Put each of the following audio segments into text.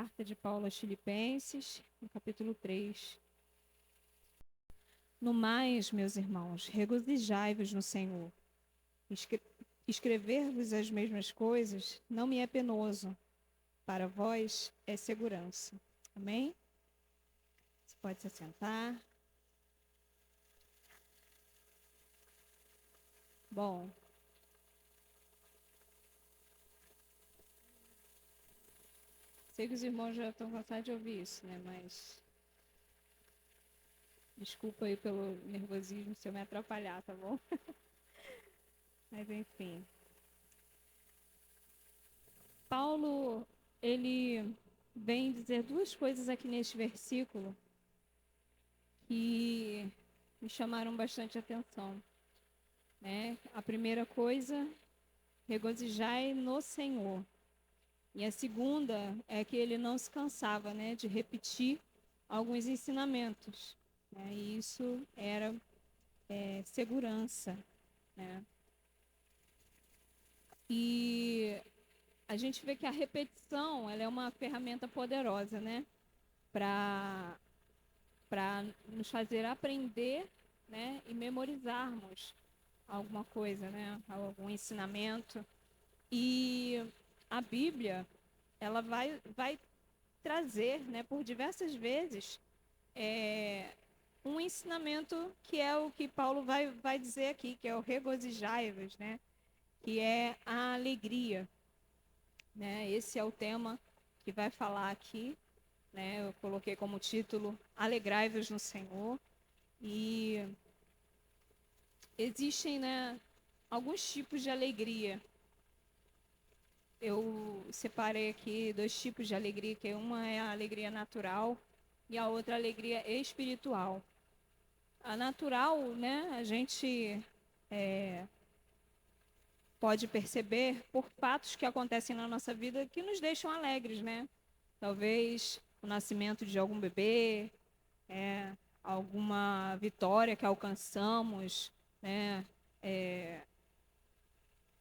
carta de Paulo aos Filipenses, no capítulo 3. No mais, meus irmãos, regozijai-vos no Senhor. Escrever-vos as mesmas coisas não me é penoso, para vós é segurança. Amém? Você pode se assentar. Bom, sei que os irmãos já estão cansados de ouvir isso, né? Mas desculpa aí pelo nervosismo se eu me atrapalhar, tá bom? Mas enfim. Paulo, ele vem dizer duas coisas aqui neste versículo que me chamaram bastante atenção, né? A primeira coisa, regozijai no Senhor. E a segunda é que ele não se cansava, né, de repetir alguns ensinamentos, né? E isso era segurança, né? E a gente vê que a repetição, ela é uma ferramenta poderosa, né, para nos fazer aprender, né, e memorizarmos alguma coisa, né, algum ensinamento. E a Bíblia, ela vai trazer, né, por diversas vezes, um ensinamento que é o que Paulo vai dizer aqui, que é o regozijai-vos, né, que é a alegria, né? Esse é o tema que vai falar aqui, né? Eu coloquei como título Alegrai-vos no Senhor. E existem, né, alguns tipos de alegria. Eu separei aqui dois tipos de alegria, que uma é a alegria natural e a outra a alegria espiritual. A natural, né, a gente pode perceber por fatos que acontecem na nossa vida que nos deixam alegres, né? Talvez o nascimento de algum bebê, alguma vitória que alcançamos, né?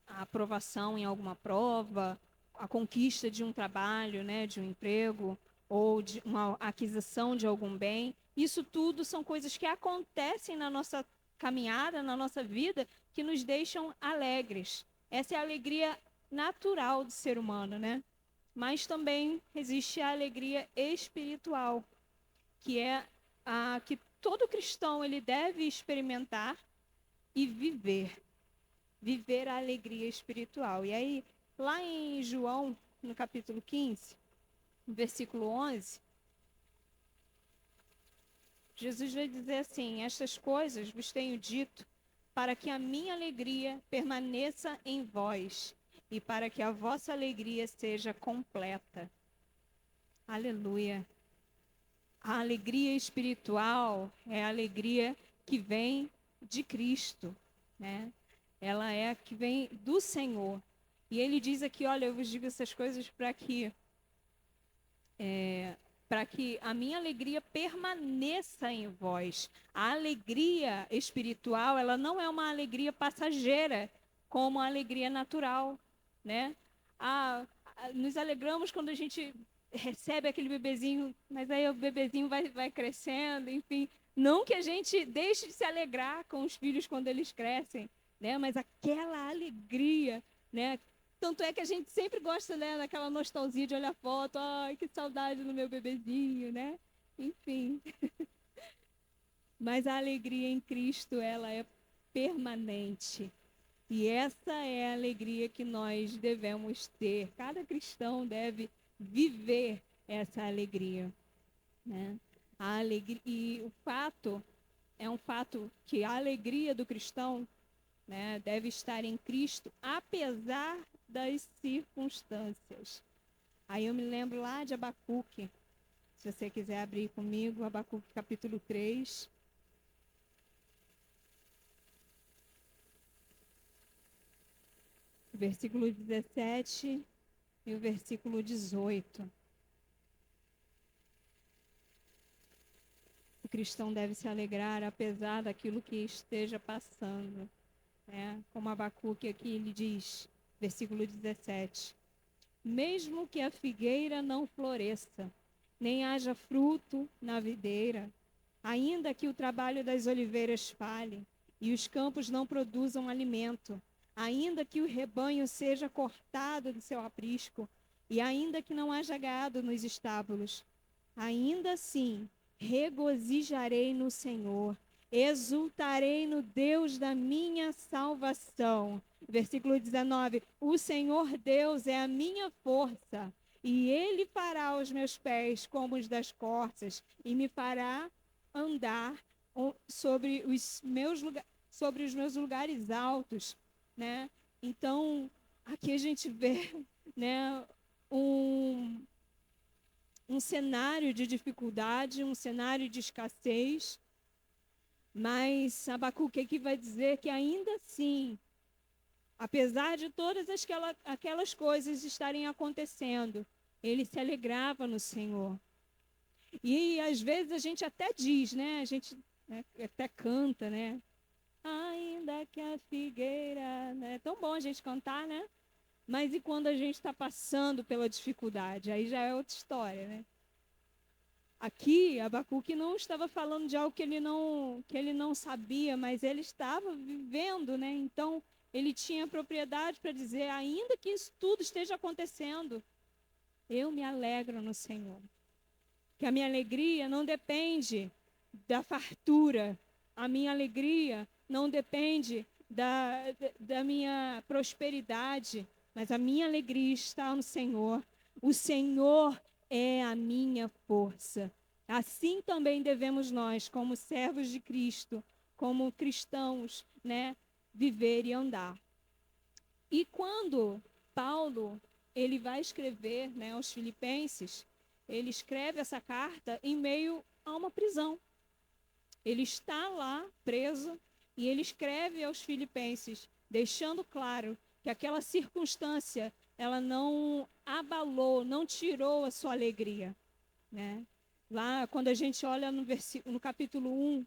A aprovação em alguma prova, a conquista de um trabalho, né? De um emprego ou de uma aquisição de algum bem. Isso tudo são coisas que acontecem na nossa caminhada, na nossa vida, que nos deixam alegres. Essa é a alegria natural do ser humano, né? Mas também existe a alegria espiritual, que é a que todo cristão ele deve experimentar e viver a alegria espiritual. E aí, lá em João, no capítulo 15, no versículo 11, Jesus vai dizer assim: estas coisas vos tenho dito para que a minha alegria permaneça em vós e para que a vossa alegria seja completa. Aleluia. A alegria espiritual é a alegria que vem de Cristo, né? Ela é a que vem do Senhor. E ele diz aqui, olha, eu vos digo essas coisas para que a minha alegria permaneça em vós. A alegria espiritual, ela não é uma alegria passageira, como a alegria natural, né? Nos alegramos quando a gente recebe aquele bebezinho, mas aí o bebezinho vai crescendo, enfim. Não que a gente deixe de se alegrar com os filhos quando eles crescem, né? Mas aquela alegria, né? Tanto é que a gente sempre gosta, né, daquela nostalgia de olhar foto, ai, que saudade do meu bebezinho, né? Enfim. Mas a alegria em Cristo, ela é permanente. E essa é a alegria que nós devemos ter. Cada cristão deve viver essa alegria, né? A alegria, e o fato é um fato que a alegria do cristão, né, deve estar em Cristo, apesar das circunstâncias. Aí eu me lembro lá de Abacuque, se você quiser abrir comigo, Abacuque capítulo 3. Versículo 17 e o versículo 18. O cristão deve se alegrar apesar daquilo que esteja passando, né? Como Abacuque aqui ele diz, versículo 17: mesmo que a figueira não floresça, nem haja fruto na videira, ainda que o trabalho das oliveiras falhe e os campos não produzam alimento, ainda que o rebanho seja cortado do seu aprisco e ainda que não haja gado nos estábulos, ainda assim regozijarei no Senhor, exultarei no Deus da minha salvação. Versículo 19: o Senhor Deus é a minha força, e ele fará os meus pés como os das corças, e me fará andar sobre sobre os meus lugares altos, né? Então, aqui a gente vê, né, um, um cenário de dificuldade, um cenário de escassez, mas Abacuque aqui vai dizer que ainda assim, apesar de todas aquelas coisas estarem acontecendo, ele se alegrava no Senhor. E às vezes a gente até diz, né? A gente, né, até canta, né? Ainda que a figueira, né? É tão bom a gente cantar, né? Mas e quando a gente está passando pela dificuldade? Aí já é outra história, né? Aqui, Abacuque não estava falando de algo que ele não sabia, mas ele estava vivendo, né? Então, ele tinha propriedade para dizer, ainda que isso tudo esteja acontecendo, eu me alegro no Senhor. Que a minha alegria não depende da fartura, a minha alegria não depende da minha prosperidade, mas a minha alegria está no Senhor. O Senhor é a minha força. Assim também devemos nós, como servos de Cristo, como cristãos, né, viver e andar. E quando Paulo ele vai escrever, né, aos Filipenses, ele escreve essa carta em meio a uma prisão. Ele está lá preso e ele escreve aos Filipenses, deixando claro que aquela circunstância ela não abalou, não tirou a sua alegria, né? Lá, quando a gente olha no capítulo 1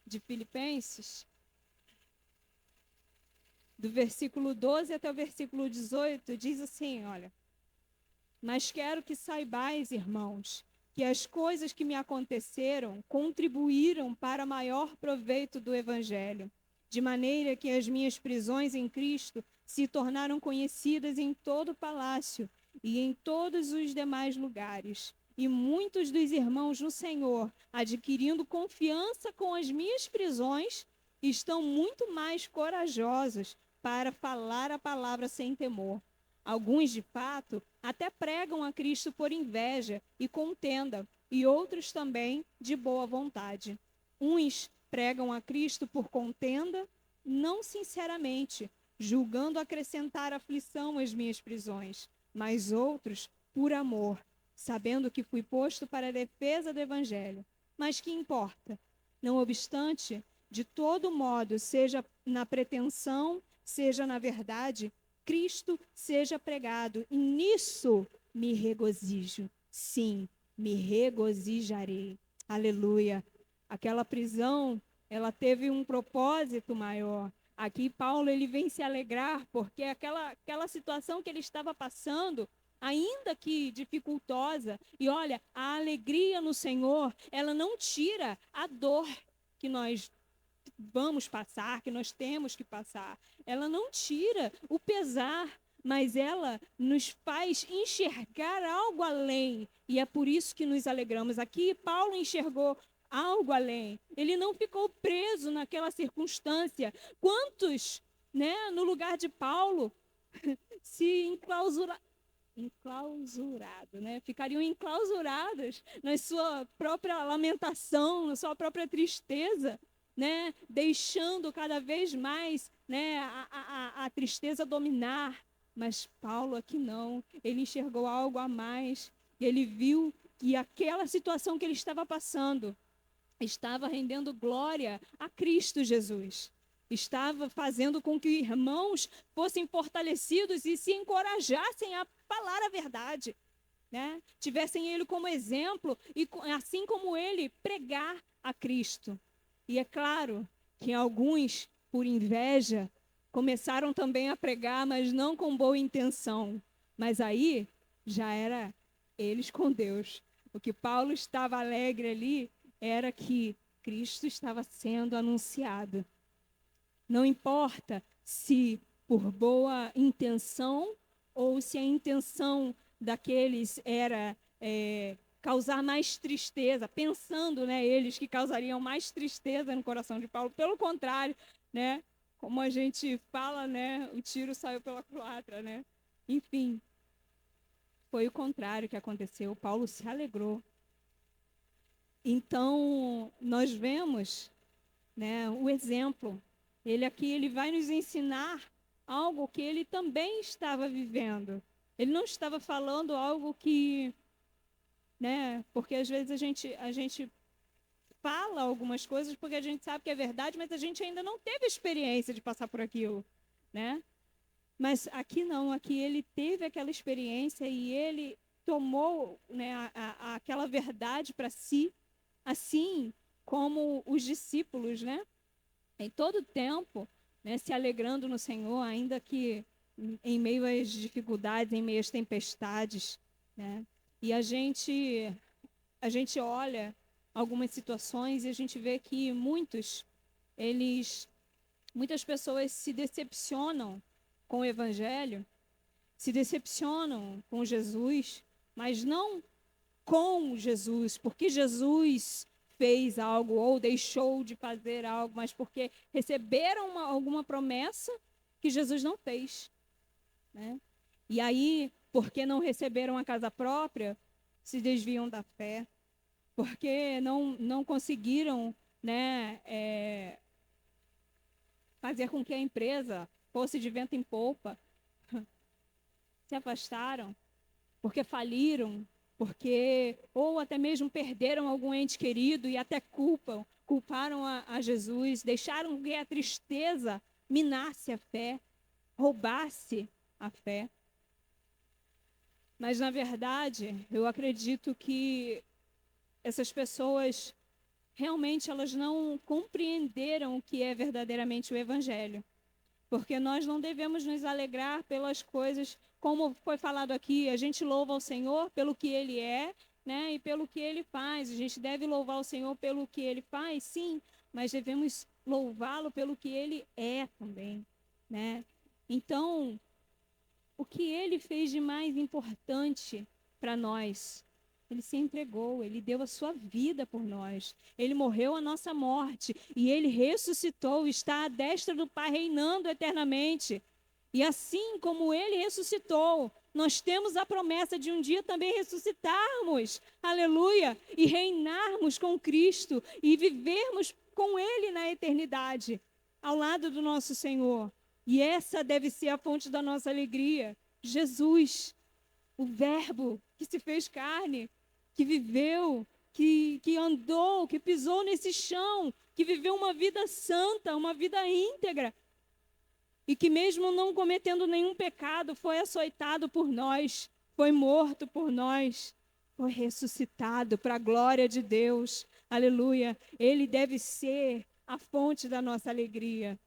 de Filipenses, do versículo 12 até o versículo 18, diz assim, olha: mas quero que saibais, irmãos, que as coisas que me aconteceram contribuíram para maior proveito do Evangelho, de maneira que as minhas prisões em Cristo se tornaram conhecidas em todo o palácio e em todos os demais lugares. E muitos dos irmãos no Senhor, adquirindo confiança com as minhas prisões, estão muito mais corajosos para falar a palavra sem temor. Alguns, de fato, até pregam a Cristo por inveja e contenda, e outros também de boa vontade. Uns pregam a Cristo por contenda, não sinceramente, julgando acrescentar aflição às minhas prisões, mas outros por amor, sabendo que fui posto para a defesa do Evangelho. Mas que importa? Não obstante, de todo modo, seja na pretensão, seja na verdade, Cristo seja pregado, e nisso me regozijo. Sim, me regozijarei. Aleluia. Aquela prisão, ela teve um propósito maior. Aqui Paulo ele vem se alegrar porque aquela situação que ele estava passando, ainda que dificultosa, e olha, a alegria no Senhor, ela não tira a dor que nós vamos passar, que nós temos que passar. Ela não tira o pesar, mas ela nos faz enxergar algo além. E é por isso que nos alegramos. Aqui, Paulo enxergou algo além. Ele não ficou preso naquela circunstância. Quantos, né, no lugar de Paulo, se enclausurado, né? Ficariam enclausurados na sua própria lamentação, na sua própria tristeza, né? Deixando cada vez mais, né, a tristeza dominar. Mas Paulo aqui não, ele enxergou algo a mais, ele viu que aquela situação que ele estava passando estava rendendo glória a Cristo Jesus. Estava fazendo com que irmãos fossem fortalecidos e se encorajassem a falar a verdade, né? Tivessem ele como exemplo e assim como ele pregar a Cristo. E é claro que alguns, por inveja, começaram também a pregar, mas não com boa intenção. Mas aí já era eles com Deus. O que Paulo estava alegre ali era que Cristo estava sendo anunciado. Não importa se por boa intenção ou se a intenção daqueles era causar mais tristeza, pensando, né, eles que causariam mais tristeza no coração de Paulo. Pelo contrário, né, como a gente fala, né, o tiro saiu pela culatra, né? Enfim, foi o contrário que aconteceu. Paulo se alegrou. Então, nós vemos, né, o exemplo. Ele aqui, ele vai nos ensinar algo que ele também estava vivendo. Ele não estava falando algo que, né, porque às vezes a gente fala algumas coisas porque a gente sabe que é verdade, mas a gente ainda não teve a experiência de passar por aquilo, né? Mas aqui não, aqui ele teve aquela experiência e ele tomou, né, aquela verdade para si, assim como os discípulos, né? Em todo tempo, né, se alegrando no Senhor, ainda que em meio às dificuldades, em meio às tempestades, né? E a gente olha algumas situações e a gente vê que muitas pessoas se decepcionam com o Evangelho, se decepcionam com Jesus, mas não com Jesus, porque Jesus fez algo ou deixou de fazer algo, mas porque receberam alguma promessa que Jesus não fez, né? E aí, porque não receberam a casa própria, se desviam da fé, porque não conseguiram, né, fazer com que a empresa fosse de vento em popa, se afastaram, porque faliram, porque ou até mesmo perderam algum ente querido e até culparam a Jesus, deixaram que a tristeza minasse a fé, roubasse a fé. Mas, na verdade, eu acredito que essas pessoas realmente elas não compreenderam o que é verdadeiramente o Evangelho. Porque nós não devemos nos alegrar pelas coisas, como foi falado aqui, a gente louva ao Senhor pelo que Ele é, né, e pelo que Ele faz. A gente deve louvar o Senhor pelo que Ele faz, sim, mas devemos louvá-lo pelo que Ele é também, né? Então, o que Ele fez de mais importante para nós? Ele se entregou, ele deu a sua vida por nós. Ele morreu a nossa morte e ele ressuscitou, está à destra do Pai reinando eternamente. E assim como ele ressuscitou, nós temos a promessa de um dia também ressuscitarmos, aleluia, e reinarmos com Cristo e vivermos com ele na eternidade, ao lado do nosso Senhor. E essa deve ser a fonte da nossa alegria. Jesus, o Verbo que se fez carne, que viveu, que andou, que pisou nesse chão, que viveu uma vida santa, uma vida íntegra, e que mesmo não cometendo nenhum pecado, foi açoitado por nós, foi morto por nós, foi ressuscitado para a glória de Deus. Aleluia. Ele deve ser a fonte da nossa alegria.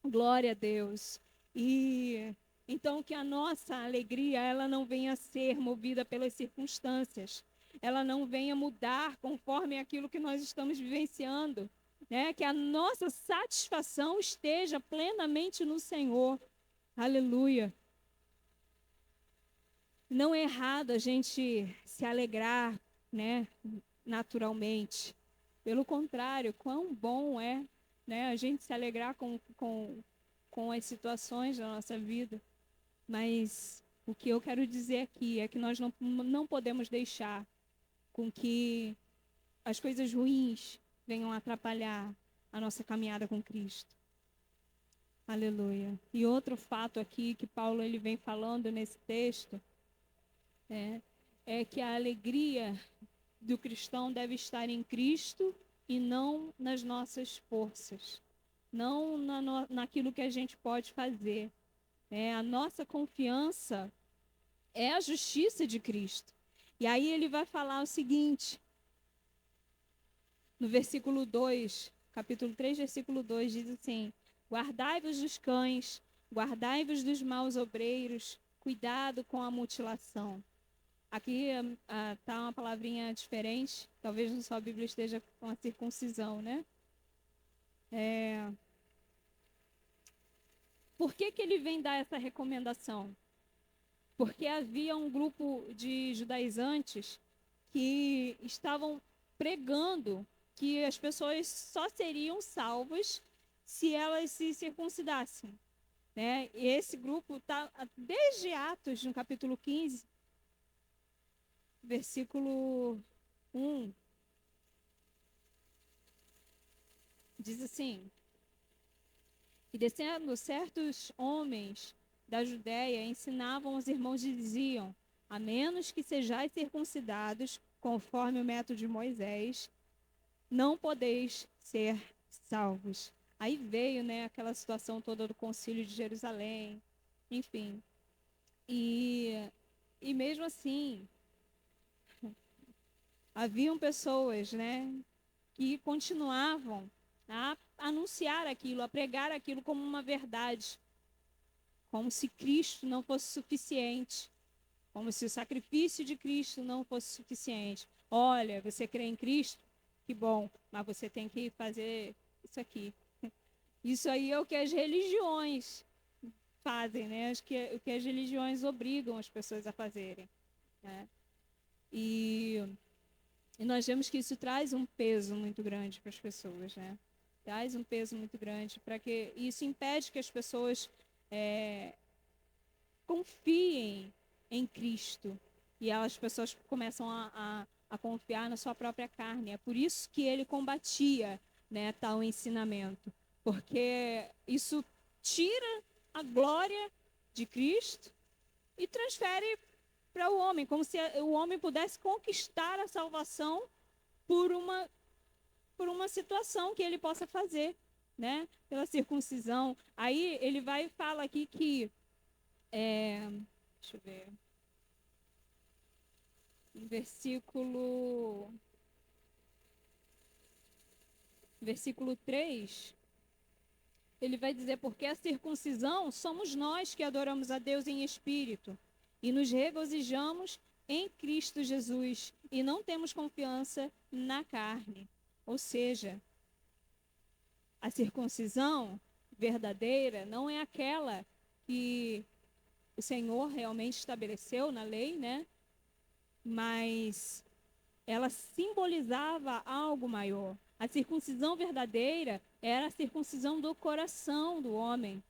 Glória a Deus. E então que a nossa alegria, ela não venha a ser movida pelas circunstâncias. Ela não venha mudar conforme aquilo que nós estamos vivenciando, né? Que a nossa satisfação esteja plenamente no Senhor. Aleluia. Não é errado a gente se alegrar, né, naturalmente. Pelo contrário, quão bom é, né, a gente se alegrar com as situações da nossa vida. Mas o que eu quero dizer aqui é que nós não podemos deixar com que as coisas ruins venham atrapalhar a nossa caminhada com Cristo. Aleluia. E outro fato aqui que Paulo ele vem falando nesse texto é que a alegria do cristão deve estar em Cristo e não nas nossas forças, não naquilo que a gente pode fazer. A nossa confiança é a justiça de Cristo. E aí ele vai falar o seguinte, no versículo 2, capítulo 3, versículo 2, diz assim: guardai-vos dos cães, Guardai-vos dos maus obreiros, cuidado com a mutilação. Aqui está uma palavrinha diferente, talvez na sua Bíblia esteja com a circuncisão, né? Por que ele vem dar essa recomendação? Porque havia um grupo de judaizantes que estavam pregando que as pessoas só seriam salvas se elas se circuncidassem, né? E esse grupo está desde Atos, no capítulo 15, versículo 1, diz assim: E descendo certos homens da Judéia, ensinavam os irmãos e diziam: a menos que sejais circuncidados, conforme o método de Moisés, não podeis ser salvos. Aí veio, né, aquela situação toda do Concílio de Jerusalém, enfim. E mesmo assim, haviam pessoas, né, que continuavam a anunciar aquilo, a pregar aquilo como uma verdade, como se Cristo não fosse suficiente, como se o sacrifício de Cristo não fosse suficiente. Olha, você crê em Cristo? Que bom, mas você tem que fazer isso aqui. Isso aí é o que as religiões fazem, né? O que as religiões obrigam as pessoas a fazerem, né? E nós vemos que isso traz um peso muito grande para as pessoas, né? Traz um peso muito grande para que isso impede que as pessoas confiem em Cristo, e as pessoas começam a confiar na sua própria carne. É por isso que ele combatia, né, tal ensinamento, porque isso tira a glória de Cristo e transfere para o homem, como se o homem pudesse conquistar a salvação por uma situação que ele possa fazer, né, pela circuncisão. Aí ele vai e fala aqui que deixa eu ver. No versículo 3, ele vai dizer: porque a circuncisão somos nós que adoramos a Deus em espírito e nos regozijamos em Cristo Jesus e não temos confiança na carne. Ou seja, a circuncisão verdadeira não é aquela que o Senhor realmente estabeleceu na lei, né? Mas ela simbolizava algo maior. A circuncisão verdadeira era a circuncisão do coração do homem.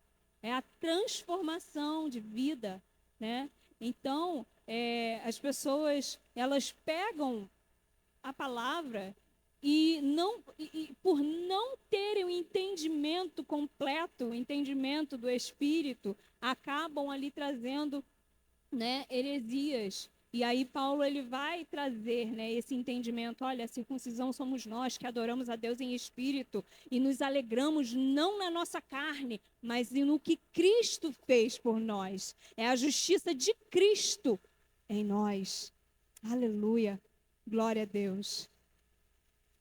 É a transformação de vida, né? Então, as pessoas, elas pegam a palavra e por não terem o entendimento completo, o entendimento do Espírito, acabam ali trazendo, né, heresias. E aí Paulo ele vai trazer, né, esse entendimento. Olha, a circuncisão somos nós que adoramos a Deus em espírito e nos alegramos não na nossa carne, mas no que Cristo fez por nós. É a justiça de Cristo em nós. Aleluia. Glória a Deus.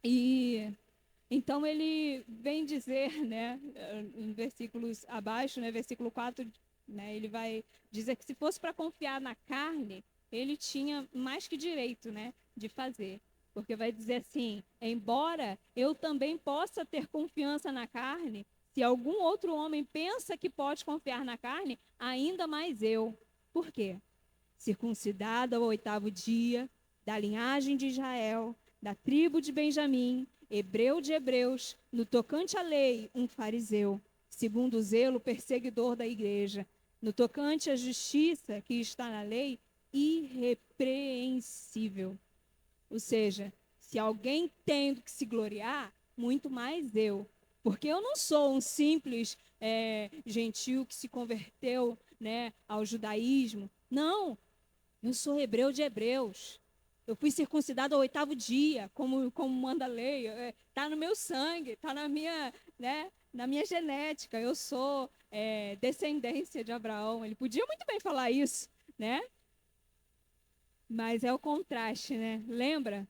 E então ele vem dizer, né, em versículos abaixo, né, versículo 4, né, ele vai dizer que se fosse para confiar na carne, ele tinha mais que direito, né, de fazer. Porque vai dizer assim: embora eu também possa ter confiança na carne, se algum outro homem pensa que pode confiar na carne, ainda mais eu. Por quê? Circuncidado ao 8º dia, da linhagem de Israel, da tribo de Benjamim, hebreu de hebreus, no tocante à lei, um fariseu, segundo o zelo perseguidor da igreja, no tocante à justiça que está na lei, irrepreensível. Ou seja, se alguém tem que se gloriar, muito mais eu. Porque eu não sou um simples gentil que se converteu, né, ao judaísmo. Não, eu sou hebreu de hebreus. Eu fui circuncidado ao 8º dia, como manda a lei. Está no meu sangue, está na minha, né, na minha genética. Eu sou descendência de Abraão. Ele podia muito bem falar isso, né? Mas é o contraste, né? Lembra?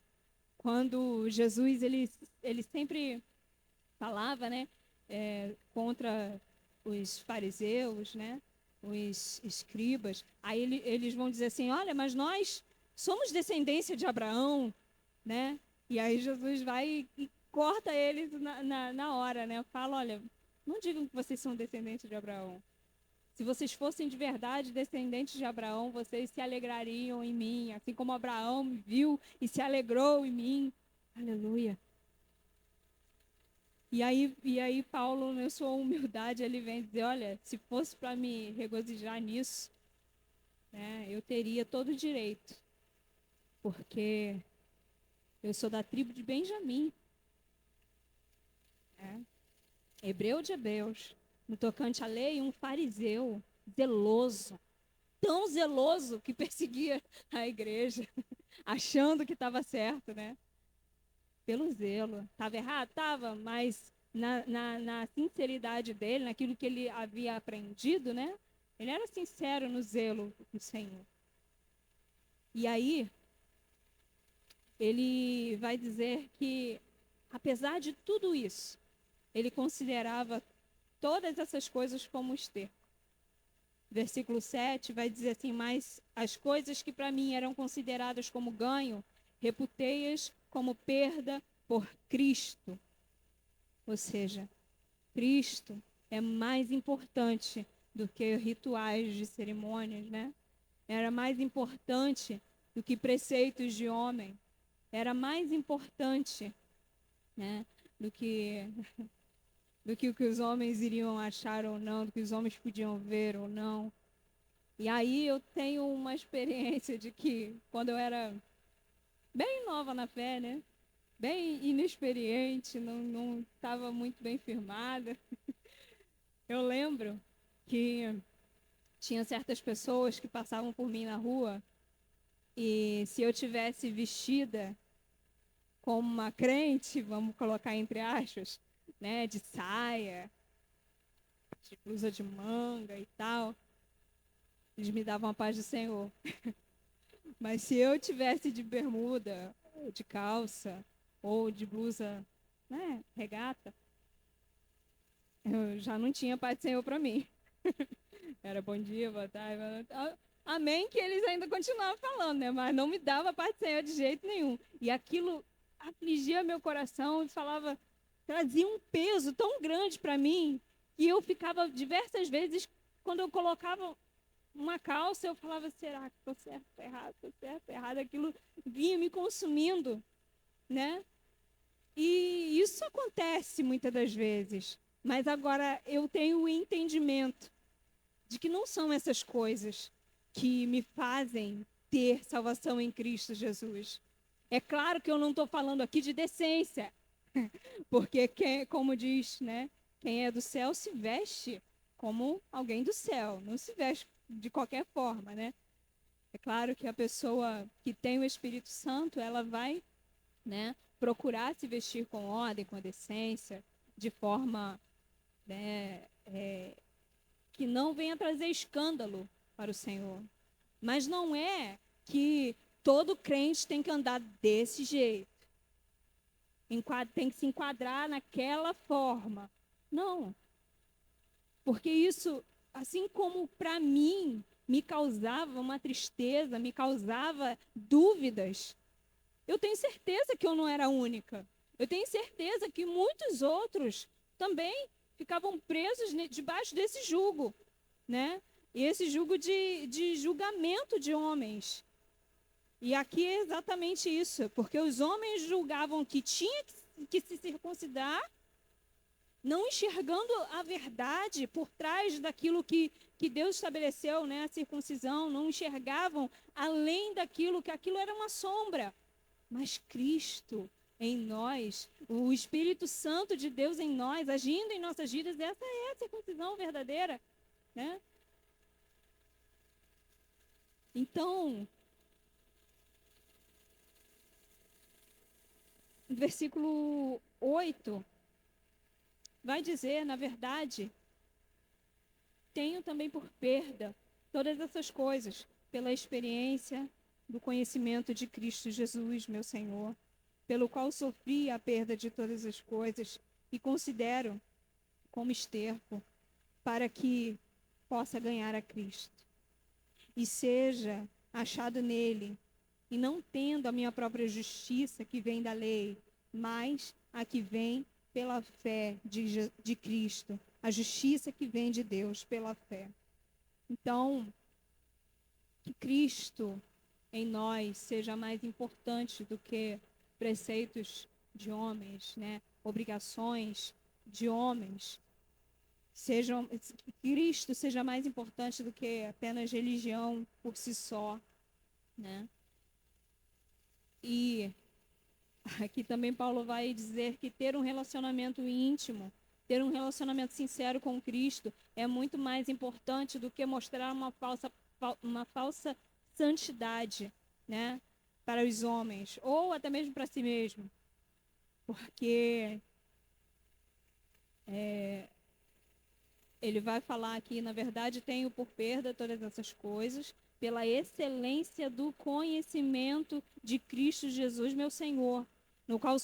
Quando Jesus, ele sempre falava, né, contra os fariseus, né? Os escribas. Aí eles vão dizer assim: olha, mas nós somos descendência de Abraão, né? E aí Jesus vai e corta eles na hora, né? Fala: olha, não digam que vocês são descendentes de Abraão. Se vocês fossem de verdade descendentes de Abraão, vocês se alegrariam em mim, assim como Abraão me viu e se alegrou em mim. Aleluia. E aí Paulo, na sua humildade, ele vem dizer: olha, se fosse para me regozijar nisso, né, eu teria todo o direito, porque eu sou da tribo de Benjamim, né? Hebreu de hebreus, no tocante à lei, um fariseu zeloso, tão zeloso que perseguia a igreja, achando que estava certo, né? Pelo zelo. Estava errado? Estava, mas na sinceridade dele, naquilo que ele havia aprendido, né? Ele era sincero no zelo do Senhor. E aí, ele vai dizer que, apesar de tudo isso, ele considerava todas essas coisas como esterco. Versículo 7 vai dizer assim: mas as coisas que para mim eram consideradas como ganho, reputei-as como perda por Cristo. Ou seja, Cristo é mais importante do que rituais de cerimônias, né? Era mais importante do que preceitos de homem. Era mais importante, né, do que o que os homens iriam achar ou não, do que os homens podiam ver ou não. E aí eu tenho uma experiência de que quando eu era bem nova na fé, né? Bem inexperiente, não estava muito bem firmada. Eu lembro que tinha certas pessoas que passavam por mim na rua e se eu tivesse vestida como uma crente, vamos colocar entre aspas, né, de saia, de blusa de manga e tal, eles me davam a paz do Senhor. Mas se eu tivesse de bermuda, ou de calça, ou de blusa, né, regata, eu já não tinha paz do Senhor para mim. Era bom dia, boa tarde, boa tarde. Amém, que eles ainda continuavam falando, né? Mas não me dava paz do Senhor de jeito nenhum. E aquilo afligia meu coração e falava, trazia um peso tão grande para mim que eu ficava diversas vezes, quando eu colocava uma calça, eu falava: será que estou certo, estou errado, estou certo, estou errado? Aquilo vinha me consumindo, né? E isso acontece muitas das vezes. Mas agora eu tenho o entendimento de que não são essas coisas que me fazem ter salvação em Cristo Jesus. É claro que eu não estou falando aqui de decência, porque como diz, né, quem é do céu se veste como alguém do céu, não se veste de qualquer forma, né? É claro que a pessoa que tem o Espírito Santo, ela vai, né, procurar se vestir com ordem, com decência, de forma, né, que não venha trazer escândalo para o Senhor. Mas não é que todo crente tem que andar desse jeito, tem que se enquadrar naquela forma. Não. Porque isso, assim como para mim, me causava uma tristeza, me causava dúvidas, eu tenho certeza que eu não era a única. Eu tenho certeza que muitos outros também ficavam presos debaixo desse jugo, né? E esse jugo de julgamento de homens. E aqui é exatamente isso, porque os homens julgavam que tinha que se circuncidar, não enxergando a verdade por trás daquilo que Deus estabeleceu, né? A circuncisão, não enxergavam além daquilo, que aquilo era uma sombra. Mas Cristo em nós, o Espírito Santo de Deus em nós, agindo em nossas vidas, essa é a circuncisão verdadeira, né? Então, versículo 8 vai dizer, na verdade, tenho também por perda todas essas coisas, pela experiência do conhecimento de Cristo Jesus, meu Senhor, pelo qual sofri a perda de todas as coisas e considero como esterco, para que possa ganhar a Cristo e seja achado nele, e não tendo a minha própria justiça que vem da lei, mas a que vem pela fé de Cristo, a justiça que vem de Deus pela fé. Então, que Cristo em nós seja mais importante do que preceitos de homens, né? Obrigações de homens. Que Cristo seja mais importante do que apenas religião por si só, né? E aqui também Paulo vai dizer que ter um relacionamento íntimo, ter um relacionamento sincero com Cristo é muito mais importante do que mostrar uma falsa santidade, né, para os homens, ou até mesmo para si mesmo. Porque ele vai falar aqui, na verdade, tenho por perda todas essas coisas, pela excelência do conhecimento de Cristo Jesus, meu Senhor, no qual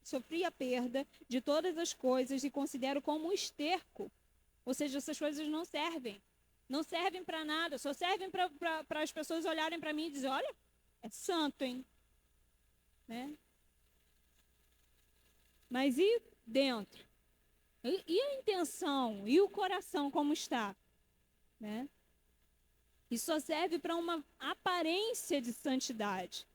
sofri a perda de todas as coisas e considero como um esterco. Ou seja, essas coisas não servem. Não servem para nada, só servem para as pessoas olharem para mim e dizer, olha, é santo, hein? Né? Mas e dentro? E a intenção? E o coração como está? Né? Isso só serve para uma aparência de santidade.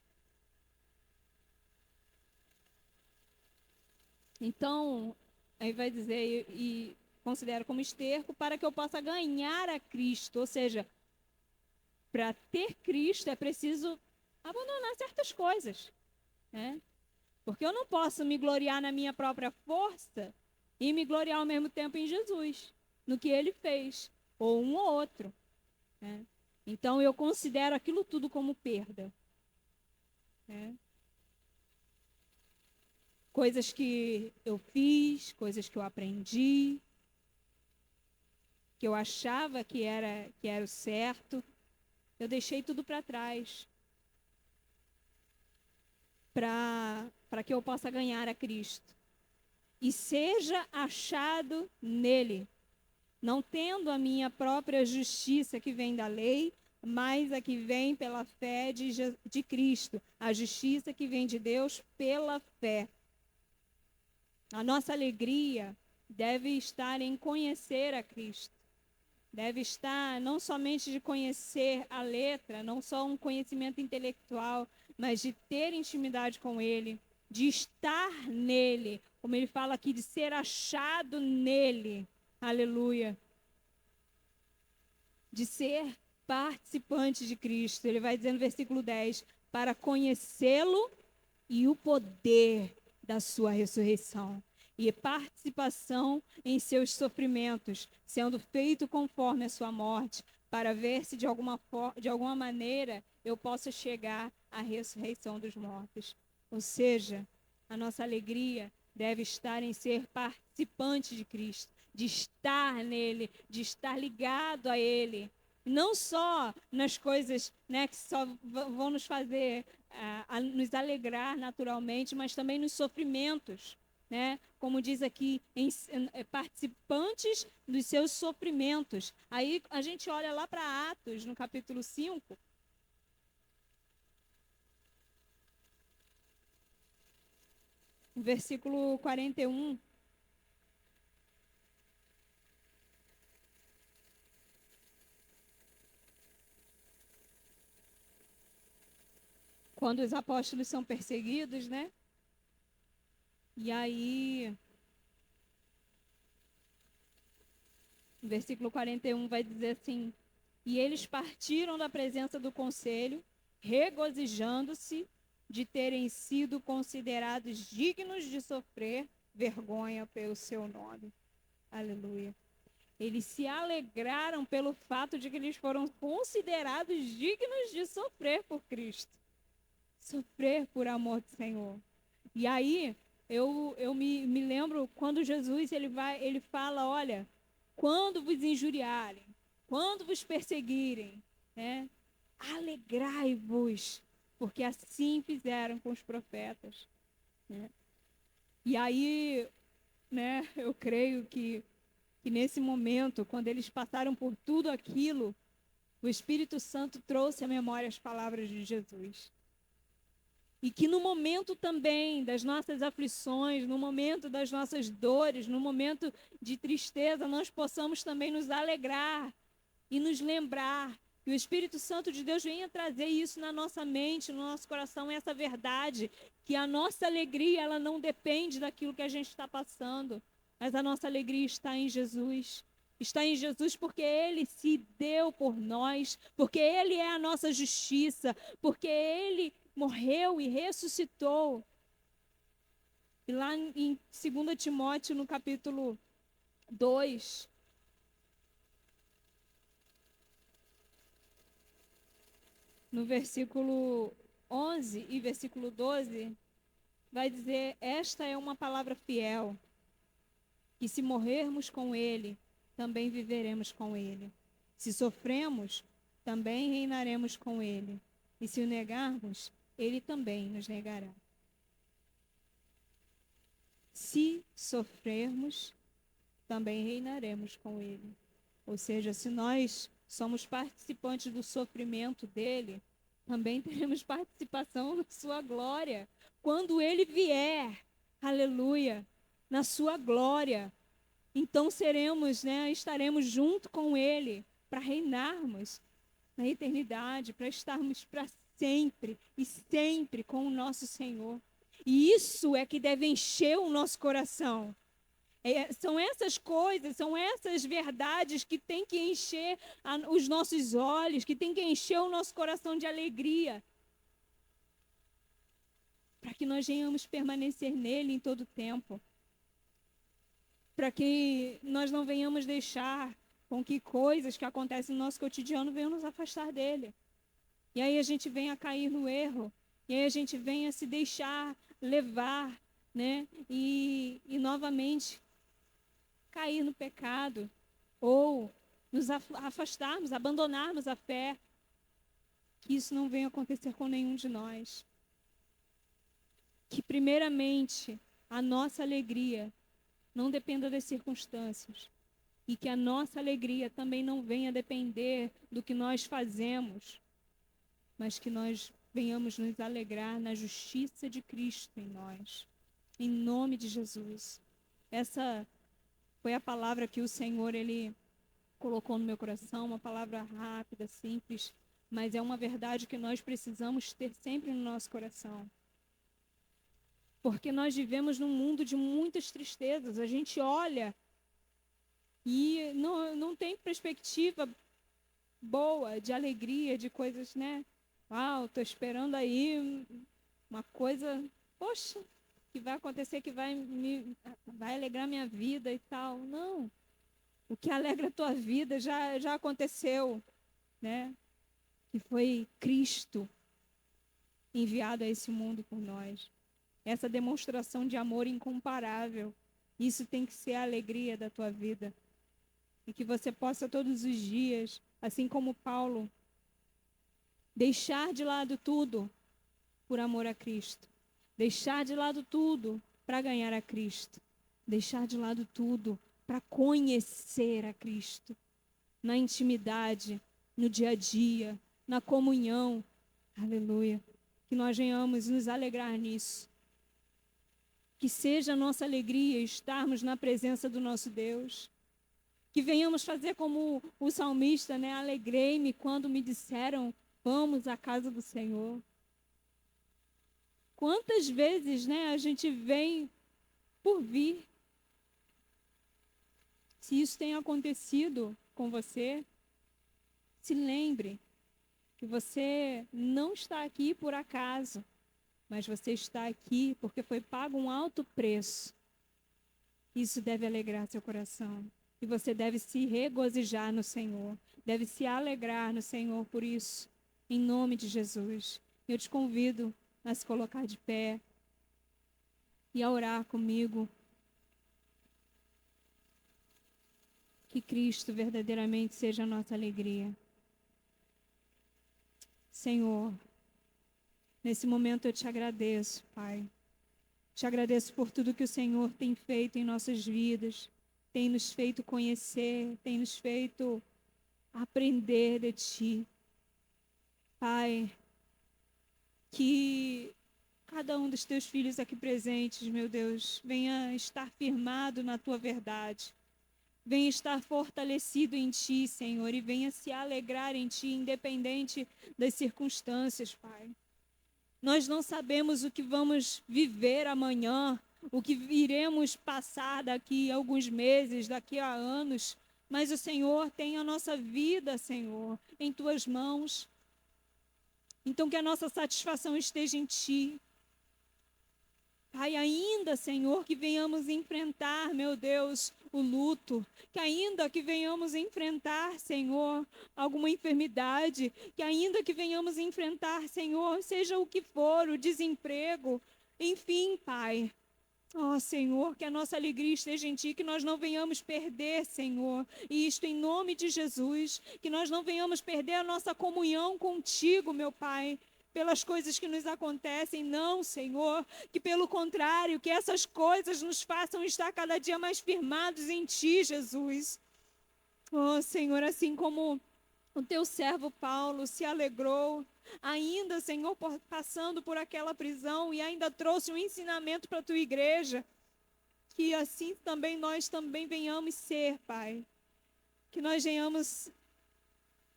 Então, aí vai dizer, e considero como esterco para que eu possa ganhar a Cristo. Ou seja, para ter Cristo é preciso abandonar certas coisas. Né? Porque eu não posso me gloriar na minha própria força e me gloriar ao mesmo tempo em Jesus, no que ele fez, ou um ou outro. Né? Então eu considero aquilo tudo como perda. Né? Coisas que eu fiz, coisas que eu aprendi, que eu achava que era o certo, eu deixei tudo para trás para que eu possa ganhar a Cristo e seja achado nele, não tendo a minha própria justiça que vem da lei, mas a que vem pela fé de Cristo, a justiça que vem de Deus pela fé. A nossa alegria deve estar em conhecer a Cristo. Deve estar não somente de conhecer a letra, não só um conhecimento intelectual, mas de ter intimidade com Ele, de estar nele, como ele fala aqui, de ser achado nele. Aleluia. De ser participante de Cristo. Ele vai dizer no versículo 10, para conhecê-lo e o poder da sua ressurreição e participação em seus sofrimentos, sendo feito conforme a sua morte, para ver se de alguma maneira eu possa chegar à ressurreição dos mortos. Ou seja, a nossa alegria deve estar em ser participante de Cristo, de estar nele, de estar ligado a ele. Não só nas coisas, né, que só vão nos fazer nos alegrar naturalmente, mas também nos sofrimentos, né? Como diz aqui, participantes dos seus sofrimentos. Aí a gente olha lá para Atos, no capítulo 5. Versículo 41. Quando os apóstolos são perseguidos, né? E aí, no versículo 41 vai dizer assim: e eles partiram da presença do conselho, regozijando-se de terem sido considerados dignos de sofrer vergonha pelo seu nome. Aleluia. Eles se alegraram pelo fato de que eles foram considerados dignos de sofrer por Cristo. Sofrer por amor do Senhor. E aí, eu me lembro quando Jesus ele fala, olha, quando vos injuriarem, quando vos perseguirem, né, alegrai-vos, porque assim fizeram com os profetas. Né? E aí, né, eu creio que que nesse momento, quando eles passaram por tudo aquilo, o Espírito Santo trouxe à memória as palavras de Jesus. E que no momento também das nossas aflições, no momento das nossas dores, no momento de tristeza, nós possamos também nos alegrar e nos lembrar que o Espírito Santo de Deus venha trazer isso na nossa mente, no nosso coração, essa verdade, que a nossa alegria, ela não depende daquilo que a gente está passando, mas a nossa alegria está em Jesus. Está em Jesus porque Ele se deu por nós, porque Ele é a nossa justiça, porque Ele morreu e ressuscitou. E lá em 2 Timóteo, no capítulo 2, no versículo 11 e versículo 12, vai dizer: esta é uma palavra fiel, que se morrermos com Ele, também viveremos com Ele. Se sofremos, também reinaremos com Ele. E se o negarmos, Ele também nos negará. Se sofrermos, também reinaremos com Ele. Ou seja, se nós somos participantes do sofrimento dele, também teremos participação na sua glória. Quando ele vier, aleluia, na sua glória, então seremos, estaremos junto com ele para reinarmos na eternidade, para estarmos para sempre e sempre com o nosso Senhor. E isso é que deve encher o nosso coração. São essas coisas, são essas verdades que tem que encher os nossos olhos, que tem que encher o nosso coração de alegria, para que nós venhamos permanecer nele em todo o tempo, para que nós não venhamos deixar com que coisas que acontecem no nosso cotidiano venham nos afastar dele. E aí a gente venha cair no erro, e aí a gente venha se deixar levar, e novamente cair no pecado, ou nos afastarmos, abandonarmos a fé. Que isso não venha acontecer com nenhum de nós. Que primeiramente a nossa alegria não dependa das circunstâncias, e que a nossa alegria também não venha depender do que nós fazemos, mas que nós venhamos nos alegrar na justiça de Cristo em nós. Em nome de Jesus. Essa foi a palavra que o Senhor, Ele colocou no meu coração, uma palavra rápida, simples, mas é uma verdade que nós precisamos ter sempre no nosso coração. Porque nós vivemos num mundo de muitas tristezas. A gente olha e não tem perspectiva boa, de alegria, de coisas, estou esperando aí uma coisa, poxa, que vai acontecer, que vai alegrar minha vida e tal. Não. O que alegra a tua vida já aconteceu, que foi Cristo enviado a esse mundo por nós. Essa demonstração de amor incomparável, isso tem que ser a alegria da tua vida. E que você possa todos os dias, assim como Paulo, deixar de lado tudo por amor a Cristo. Deixar de lado tudo para ganhar a Cristo. Deixar de lado tudo para conhecer a Cristo. Na intimidade, no dia a dia, na comunhão. Aleluia. Que nós venhamos nos alegrar nisso. Que seja a nossa alegria estarmos na presença do nosso Deus. Que venhamos fazer como o salmista, alegrei-me quando me disseram, vamos à casa do Senhor. Quantas vezes, a gente vem por vir. Se isso tem acontecido com você, se lembre que você não está aqui por acaso, mas você está aqui porque foi pago um alto preço. Isso deve alegrar seu coração. E você deve se regozijar no Senhor. Deve se alegrar no Senhor por isso. Em nome de Jesus. Eu te convido a se colocar de pé e a orar comigo. Que Cristo verdadeiramente seja a nossa alegria. Senhor, nesse momento eu te agradeço, Pai. Te agradeço por tudo que o Senhor tem feito em nossas vidas. tem nos feito conhecer, tem nos feito aprender de Ti. Pai, que cada um dos Teus filhos aqui presentes, meu Deus, venha estar firmado na Tua verdade. Venha estar fortalecido em Ti, Senhor, e venha se alegrar em Ti, independente das circunstâncias, Pai. Nós não sabemos o que vamos viver amanhã, o que iremos passar daqui a alguns meses, daqui a anos, mas o Senhor tem a nossa vida, Senhor, em Tuas mãos. Então que a nossa satisfação esteja em Ti. Pai, ainda, Senhor, que venhamos enfrentar, meu Deus, o luto, que ainda que venhamos enfrentar, Senhor, alguma enfermidade, que ainda que venhamos enfrentar, Senhor, seja o que for, o desemprego, enfim, Pai. Ó, Senhor, que a nossa alegria esteja em Ti, que nós não venhamos perder, Senhor, e isto em nome de Jesus, que nós não venhamos perder a nossa comunhão contigo, meu Pai, pelas coisas que nos acontecem, não, Senhor, que pelo contrário, que essas coisas nos façam estar cada dia mais firmados em Ti, Jesus. Oh, Senhor, assim como o Teu servo Paulo se alegrou, ainda, Senhor, passando por aquela prisão e ainda trouxe um ensinamento para a Tua igreja, que assim também nós também venhamos ser, Pai, que nós venhamos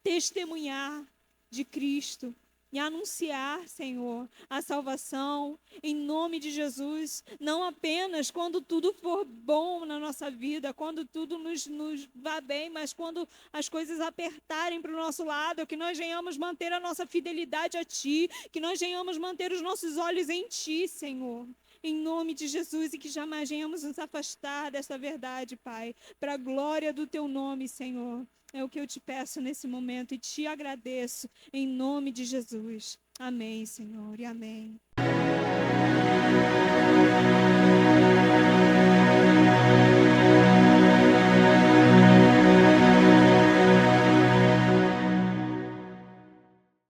testemunhar de Cristo, e anunciar, Senhor, a salvação em nome de Jesus, não apenas quando tudo for bom na nossa vida, quando tudo nos vá bem, mas quando as coisas apertarem para o nosso lado, que nós venhamos manter a nossa fidelidade a Ti, que nós venhamos manter os nossos olhos em Ti, Senhor. Em nome de Jesus, e que jamais venhamos nos afastar dessa verdade, Pai, para a glória do Teu nome, Senhor. É o que eu te peço nesse momento e te agradeço em nome de Jesus. Amém, Senhor, e amém.